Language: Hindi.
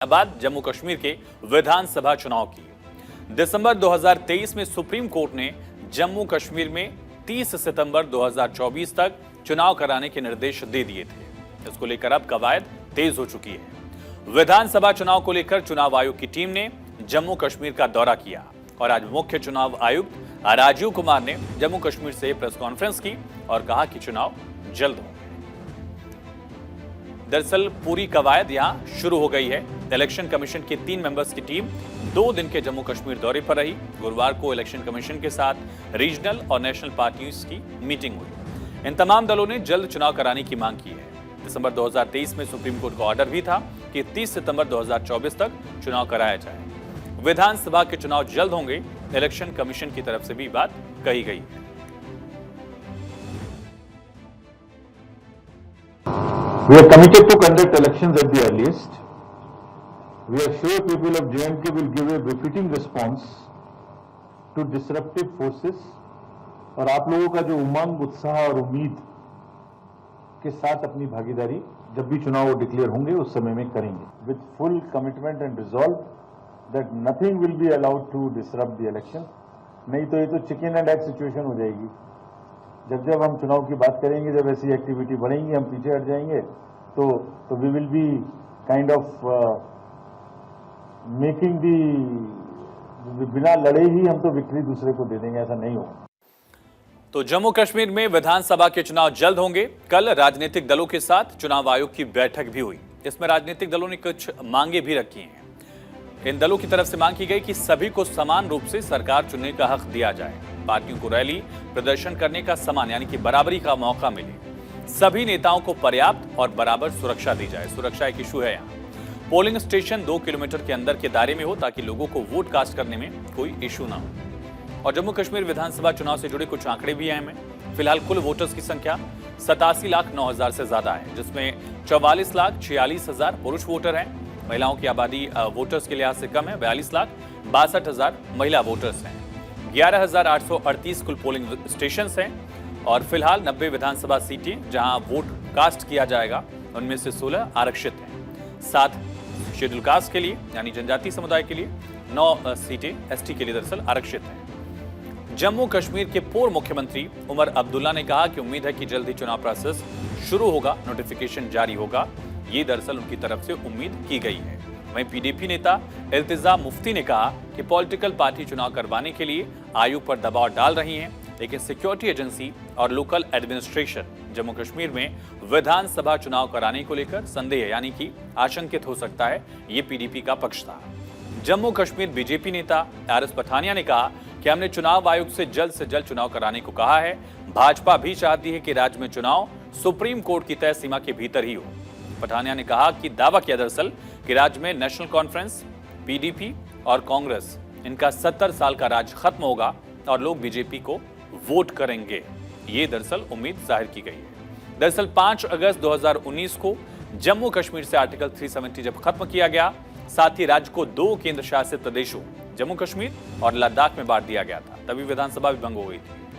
बाद जम्मू कश्मीर के विधानसभा चुनाव की। दिसंबर 2023 में सुप्रीम कोर्ट ने जम्मू कश्मीर में 30 सितंबर 2024 तक चुनाव कराने के निर्देश दे दिए थे। इसको लेकर अब कवायद तेज हो चुकी है। विधानसभा चुनाव को लेकर चुनाव आयोग की टीम ने जम्मू कश्मीर का दौरा किया और आज मुख्य चुनाव आयुक्त राजीव कुमार ने जम्मू कश्मीर से प्रेस कॉन्फ्रेंस की और कहा कि चुनाव जल्द होंगे। दरअसल पूरी कवायद यहां शुरू हो गई है। इलेक्शन कमीशन के 3 मेंबर्स की टीम 2 दिन के जम्मू कश्मीर दौरे पर रही। गुरुवार को इलेक्शन कमीशन के साथ रीजनल और नेशनल पार्टियों की मीटिंग हुई। इन तमाम दलों ने जल्द चुनाव कराने की मांग की है। दिसंबर 2023 में सुप्रीम कोर्ट का ऑर्डर भी था कि 30 सितंबर 2024 तक चुनाव कराया जाए। विधानसभा के चुनाव जल्द होंगे, इलेक्शन कमीशन की तरफ से भी बात कही गई है। We are committed to conduct elections at the earliest. We are sure people of J&K will give a befitting response to disruptive forces. और आप लोगों का जो उमंग, उत्साह और उम्मीद के साथ अपनी भागीदारी जब भी चुनाव डिक्लेयर होंगे उस समय में करेंगे। With full commitment and resolve that nothing will be allowed to disrupt the election. नहीं तो ये तो चिकन एंड एग सिचुएशन हो जाएगी। जब जब हम चुनाव की बात करेंगे, जब ऐसी एक्टिविटी बढ़ेंगी, हम पीछे हट जाएंगे तो we will be kind of making the, बिना लड़े ही हम तो विक्ट्री दूसरे को दे देंगे, ऐसा नहीं होगा। तो जम्मू कश्मीर में विधानसभा के चुनाव जल्द होंगे। कल राजनीतिक दलों के साथ चुनाव आयोग की बैठक भी हुई। इसमें राजनीतिक दलों ने कुछ मांगे भी रखी हैं। इन दलों की तरफ से मांग की गई कि सभी को समान रूप से सरकार चुनने का हक दिया जाए। पार्टियों को रैली प्रदर्शन करने का समान यानी कि बराबरी का मौका मिले। सभी नेताओं को पर्याप्त और बराबर सुरक्षा दी जाए। सुरक्षा एक इशू है यहाँ। पोलिंग स्टेशन 2 किलोमीटर के अंदर के दायरे में हो ताकि लोगों को वोट कास्ट करने में कोई इशू ना हो। और जम्मू कश्मीर विधानसभा चुनाव से जुड़े कुछ आंकड़े भी हैं। फिलहाल कुल वोटर्स की संख्या 87,09,000 से ज्यादा है, जिसमें 44,46,000 पुरुष वोटर हैं। महिलाओं की आबादी वोटर्स के लिहाज से कम है। 42,62,000 महिला वोटर्स हैं। 11,838 कुल पोलिंग स्टेशन हैं और फिलहाल 90 विधानसभा सीटें जहां वोट कास्ट किया जाएगा, उनमें से 16 आरक्षित हैं। 7 शेड्यूल कास्ट के लिए यानी जनजातीय समुदाय के लिए, 9 सीटें एसटी के लिए दरअसल आरक्षित हैं। जम्मू कश्मीर के पूर्व मुख्यमंत्री उमर अब्दुल्ला ने कहा कि उम्मीद है कि जल्द ही चुनाव प्रोसेस शुरू होगा, नोटिफिकेशन जारी होगा। ये दरअसल उनकी तरफ से उम्मीद की गई है। वहीं पीडीपी नेता इल्तिजा मुफ्ती ने कहा कि पॉलिटिकल पार्टी चुनाव करवाने के लिए आयोग पर दबाव डाल रही हैं, लेकिन सिक्योरिटी एजेंसी और लोकल एडमिनिस्ट्रेशन जम्मू कश्मीर में विधानसभा चुनाव कराने को लेकर संदेह यानी कि आशंकित हो सकता है। ये पीडीपी का पक्ष था। जम्मू कश्मीर बीजेपी नेता आरिफ पठानिया ने कहा कि हमने चुनाव आयोग से जल्द चुनाव कराने को कहा है। भाजपा भी चाहती है कि राज्य में चुनाव सुप्रीम कोर्ट की तय सीमा के भीतर ही हो। पठानिया ने कहा कि दावा किया दरअसल कि राज्य में नेशनल कॉन्फ्रेंस, पीडीपी और कांग्रेस इनका 70 साल का राज खत्म होगा और लोग बीजेपी को वोट करेंगे। ये दरअसल उम्मीद जाहिर की गई है। दरअसल 5 अगस्त 2019 को जम्मू कश्मीर से आर्टिकल 370 जब खत्म किया गया, साथ ही राज्य को 2 केंद्र शासित प्रदेशों जम्मू कश्मीर और लद्दाख में बांट दिया गया था, तभी विधानसभा भी भंग हो गई थी।